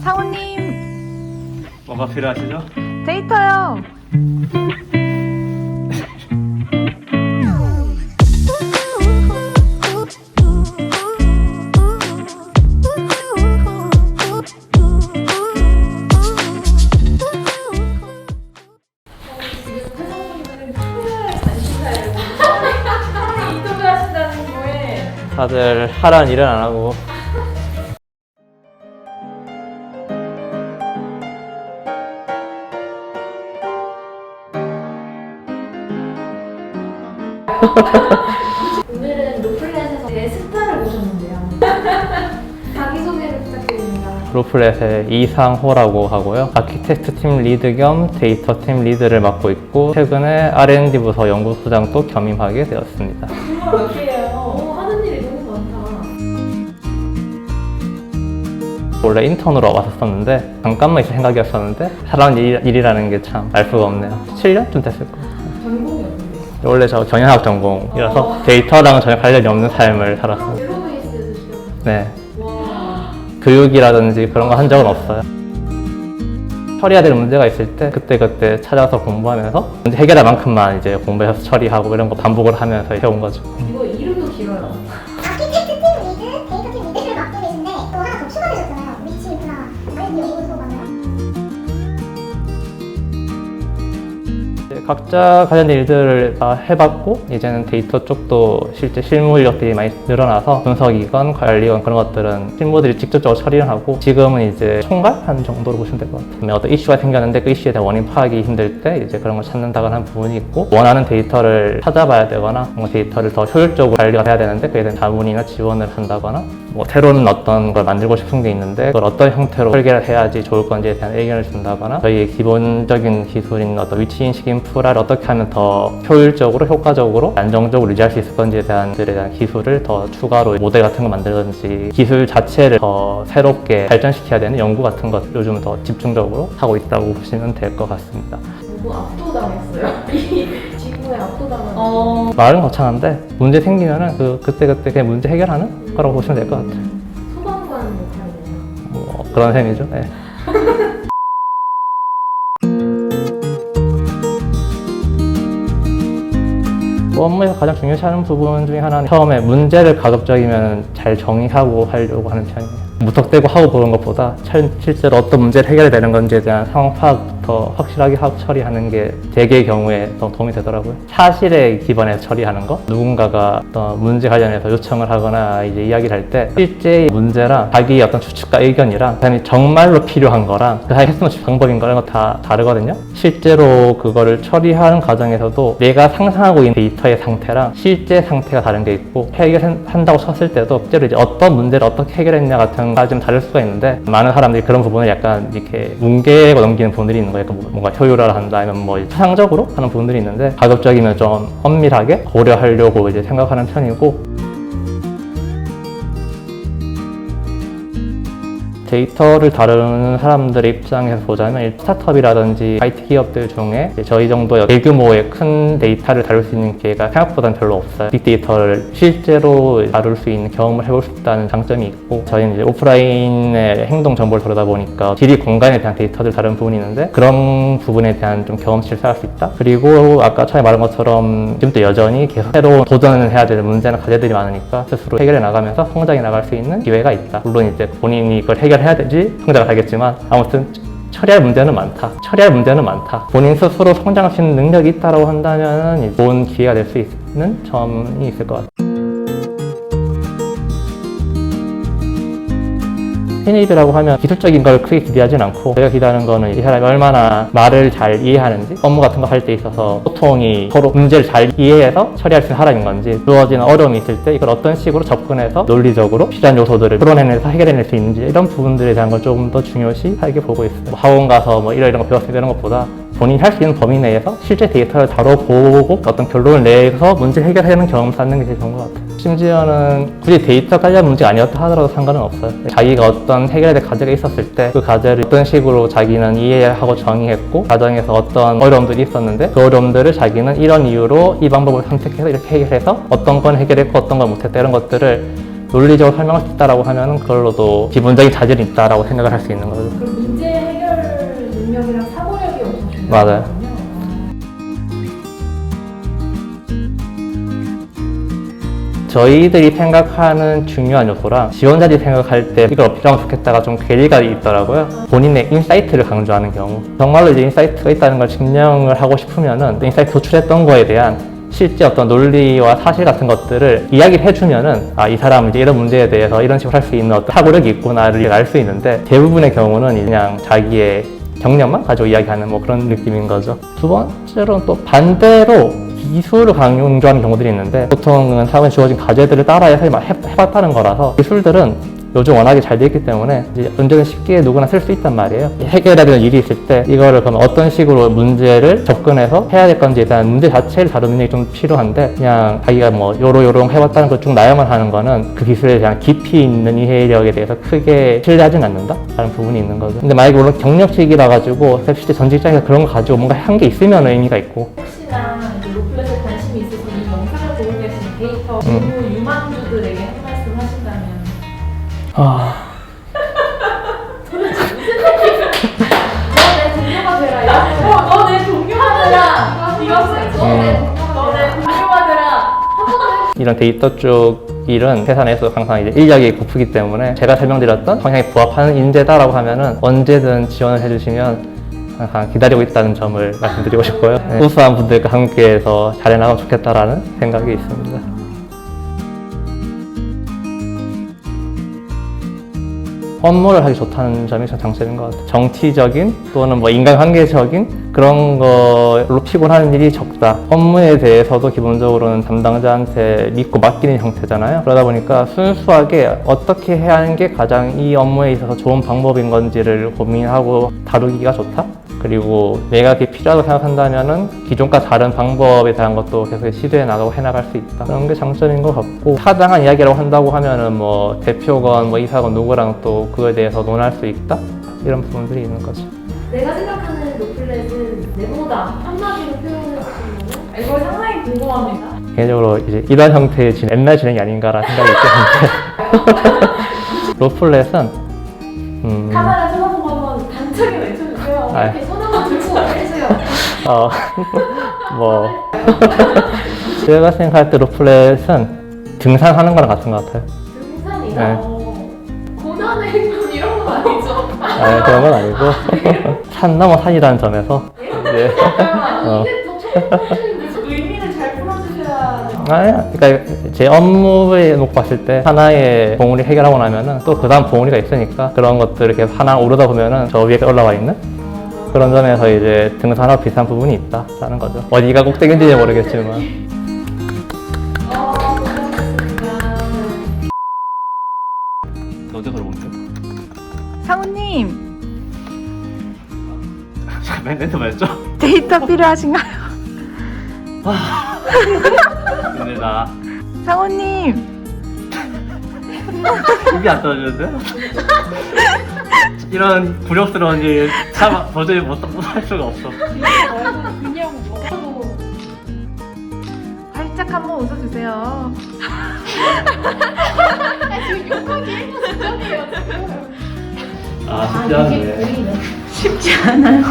상우님, 뭐가 필요하시죠? 데이터요. 다들 하라는 일은 안 하고 오늘은 로플렛에서 내 스타를 모셨는데요. 자기소개를 부탁드립니다. 로플렛의 이상호라고 하고요. 아키텍트 팀 리드 겸 데이터 팀 리드를 맡고 있고 최근에 R&D 부서 연구소장도 겸임하게 되었습니다. 정말 어때요? 하는 일이 너무 많다. 원래 인턴으로 왔었었는데 잠깐만 있을 생각이었었는데 사람 일이라는 게 참 알 수가 없네요. 7년쯤 됐을 거예요. 전공이 어떻게 원래 저 경영학 전공이라서 데이터랑은 전혀 관련이 없는 삶을 살았어요. 제로베이스에서 시작했어요. 네, 와. 교육이라든지 그런 거 한 적은 없어요. 처리해야 될 문제가 있을 때 그때그때 찾아서 공부하면서 문제 해결할 만큼만 이제 공부해서 처리하고 이런 거 반복을 하면서 해온 거죠. 이거 이름도 길어요. 아키텍트 팀 리드, 데이터 팀 리드를 맡고 계신데 또 하나 더 추가되셨잖아요. 위치 인프라 R&D 연구소 맞나요? 이제 각자 관련된 일들을 다 해봤고 이제는 데이터 쪽도 실제 실무 인력들이 많이 늘어나서 분석이건 관리건 그런 것들은 실무들이 직접적으로 처리를 하고 지금은 이제 총괄한 정도로 보시면 될 것 같아요. 어떤 이슈가 생겼는데 그 이슈에 대한 원인 파악이 힘들 때 이제 그런 걸 찾는다거나 하는 부분이 있고 원하는 데이터를 찾아봐야 되거나 뭔가 데이터를 더 효율적으로 관리가 돼야 되는데 그에 대한 자문이나 지원을 한다거나 뭐 새로운 어떤 걸 만들고 싶은 게 있는데 그걸 어떤 형태로 설계를 해야지 좋을 건지에 대한 의견을 준다거나 저희의 기본적인 기술인 어떤 위치인식 인프라를 어떻게 하면 더 효율적으로 효과적으로 안정적으로 유지할 수 있을 건지에 대한 기술을 더 추가로 모델 같은 거 만들든지 기술 자체를 더 새롭게 발전시켜야 되는 연구 같은 것 요즘 더 집중적으로 하고 있다고 보시면 될 것 같습니다. 너무 압도당했어요. 이 직무에 압도당한. 말은 거창한데 문제 생기면은 그때그때 그냥 문제 해결하는 거라고 보시면 될 것 같아요. 소방관 역할이네요. 뭐 그런 셈이죠. 네. 업무에서 가장 중요시하는 부분 중에 하나는 처음에 문제를 가급적이면 잘 정의하고 하려고 하는 편이에요. 무턱대고 하고 보는 것보다 실제로 어떤 문제를 해결해야 되는 건지에 대한 상황 파악부터 확실하게 하고 처리하는 게 대개의 경우에 더 도움이 되더라고요. 사실에 기반해서 처리하는 거, 누군가가 어떤 문제 관련해서 요청을 하거나 이제 이야기를 할 때 실제 문제랑 자기의 어떤 추측과 의견이랑 그다음에 정말로 필요한 거랑 그 사이 했으면 방법인 거랑 다 다르거든요. 실제로 그거를 처리하는 과정에서도 내가 상상하고 있는 데이터의 상태랑 실제 상태가 다른 게 있고 해결한다고 쳤을 때도 실제로 이제 어떤 문제를 어떻게 해결했냐 같은 가 좀 다를 수가 있는데 많은 사람들이 그런 부분을 약간 이렇게 뭉개고 넘기는 부분들이 있는 거예요. 뭔가 효율화를 한다 아니면 뭐 추상적으로 하는 부분들이 있는데 가급적이면 좀 엄밀하게 고려하려고 이제 생각하는 편이고 데이터를 다루는 사람들의 입장에서 보자면 스타트업이라든지 IT 기업들 중에 저희 정도의 대규모의 큰 데이터를 다룰 수 있는 기회가 생각보다는 별로 없어요. 빅데이터를 실제로 다룰 수 있는 경험을 해볼 수 있다는 장점이 있고 저희는 이제 오프라인의 행동 정보를 다루다 보니까 지리 공간에 대한 데이터를 다루는 부분이 있는데 그런 부분에 대한 좀 경험치를 쌓을 수 있다. 그리고 아까 처음에 말한 것처럼 지금도 여전히 계속 새로운 도전을 해야 되는 문제나 과제들이 많으니까 스스로 해결해 나가면서 성장해 나갈 수 있는 기회가 있다. 물론 이제 본인이 그걸 해야 되지 성장을 하겠지만 아무튼 처리할 문제는 많다. 본인 스스로 성장할 수 있는 능력이 있다고 한다면 좋은 기회가 될 수 있는 점이 있을 것 같아요. 신입이라고 하면 기술적인 걸 크게 기대하진 않고 저희가 기대하는 거는 이 사람이 얼마나 말을 잘 이해하는지 업무 같은 거 할 때 있어서 소통이 서로 문제를 잘 이해해서 처리할 수 있는 사람인 건지 주어지는 어려움이 있을 때 이걸 어떤 식으로 접근해서 논리적으로 필요한 요소들을 풀어내면서 해결해낼 수 있는지 이런 부분들에 대한 걸 조금 더 중요시하게 보고 있어요. 뭐 학원 가서 뭐 이런 거 배웠으면 이런 것보다 본인이 할 수 있는 범위 내에서 실제 데이터를 다뤄보고 어떤 결론을 내서 문제 해결하는 경험 쌓는 게 제일 좋은 것 같아요. 심지어는 굳이 데이터 관련 문제가 아니었다 하더라도 상관은 없어요. 자기가 어떤 해결해야 될 과제가 있었을 때 그 과제를 어떤 식으로 자기는 이해하고 정의했고 과정에서 어떤 어려움들이 있었는데 그 어려움들을 자기는 이런 이유로 이 방법을 선택해서 이렇게 해결해서 어떤 건 해결했고 어떤 건 못했다 이런 것들을 논리적으로 설명할 수 있다라고 하면 그걸로도 기본적인 자질이 있다라고 생각을 할 수 있는 거죠. 그럼 문제 해결 능력이랑 사고력이 엄청 중요하거든요. 맞아요. 저희들이 생각하는 중요한 요소랑 지원자들이 생각할 때 이걸 어떻게 하면 좋겠다가 좀 괴리가 있더라고요. 본인의 인사이트를 강조하는 경우. 정말로 이제 인사이트가 있다는 걸 증명을 하고 싶으면은 인사이트 도출했던 거에 대한 실제 어떤 논리와 사실 같은 것들을 이야기를 해주면은 아, 이 사람은 이제 이런 문제에 대해서 이런 식으로 할 수 있는 어떤 사고력이 있구나를 알 수 있는데 대부분의 경우는 그냥 자기의 경력만 가지고 이야기하는 뭐 그런 느낌인 거죠. 두 번째로는 또 반대로 기술을 강조하는 경우들이 있는데 보통은 사업에 주어진 과제들을 따라해서 해봤다는 거라서 기술들은 요즘 워낙에 잘 돼 있기 때문에 이제 언제든 쉽게 누구나 쓸 수 있단 말이에요. 해결해야 되는 일이 있을 때 이거를 그럼 어떤 식으로 문제를 접근해서 해야 될 건지에 대한 문제 자체를 다루는 게 좀 필요한데 그냥 자기가 뭐 요러요러 해봤다는 걸 쭉 나열만 하는 거는 그 기술에 대한 깊이 있는 이해력에 대해서 크게 신뢰하진 않는다? 라는 부분이 있는 거죠. 근데 만약에 물론 경력직이라 가지고 실제 전 직장에서 그런 거 가지고 뭔가 한 게 있으면 의미가 있고 혹시나 이제 로플렛에 관심이 있어서 이 영상을 보고 계신 데이터 공무 유망주들에게 한 말씀 하신다면 너내 동료가 되라. 너내 동료가 되라. 이거 너내 동료가 되라. 이런 데이터 쪽 일은 회사내에서 항상 이제 인력이 고프기 때문에 제가 설명드렸던 성향에 부합하는 인재다라고 하면은 언제든 지원을 해주시면 항상 기다리고 있다는 점을 말씀드리고 싶고요. 네, 우수한 분들과 함께해서 잘해나가면 좋겠다라는 생각이 있습니다. 업무를 하기 좋다는 점이 참 장점인 것 같아요. 정치적인 또는 뭐 인간관계적인 그런 걸로 피곤하는 일이 적다. 업무에 대해서도 기본적으로는 담당자한테 믿고 맡기는 형태잖아요. 그러다 보니까 순수하게 어떻게 해야 하는 게 가장 이 업무에 있어서 좋은 방법인 건지를 고민하고 다루기가 좋다. 그리고 내가 그게 필요하다고 생각한다면은 기존과 다른 방법에 대한 것도 계속 시도해 나가고 해나갈 수 있다. 그런 게 장점인 것 같고 타당한 이야기라고 한다고 하면은 뭐 대표건 뭐 이사건 누구랑 또 그거에 대해서 논할 수 있다. 이런 부분들이 있는 거죠. 내가 생각하는 로플렛은 내보다 한마디로 표현해주시면 이거 상당히 궁금합니다. 개인적으로 이제 이런 형태의 옛날 진행이 아닌가라는 생각이 있는데 로플렛은 카메라 쳐다보고 한번 단짝에 외쳐주세요. 아. 이렇게 손 한번 들고 해주세요. 뭐 제가 생각할 때 로플렛은 등산하는 거랑 같은 것 같아요. 등산이요? 네. 고난의 행군 이런 건 아니죠? 아, 그런 건 아니고 산 넘어 산이라는 점에서 이제 아니 이게 또 처음 의미를 잘 풀어주셔야 돼요. 그러니까 제 업무에 놓고 봤을 때 하나의 봉우리 해결하고 나면은 또 그 다음 봉우리가 있으니까 그런 것들을 이렇게 하나 오르다 보면은 저 위에 올라와 있는 그런 점에서 이제 등산하고 비슷한 부분이 있다라는 거죠. 어디가 꼭대기인지는 모르겠지만. 고생하셨습니다. 어디서 들어보는데? 상우님 멘트 뭐였죠? 데이터 필요하신가요? 힘들다. 상우님 입이 안 떨어지는데? 이런 굴욕스러운 일 참 도저히 못할 수가 없어. 그냥 먹어도 활짝 한번 웃어주세요. 지금 욕하기 일도 직전이에요 지금. 아, 쉽지 않네. 쉽지 않아요.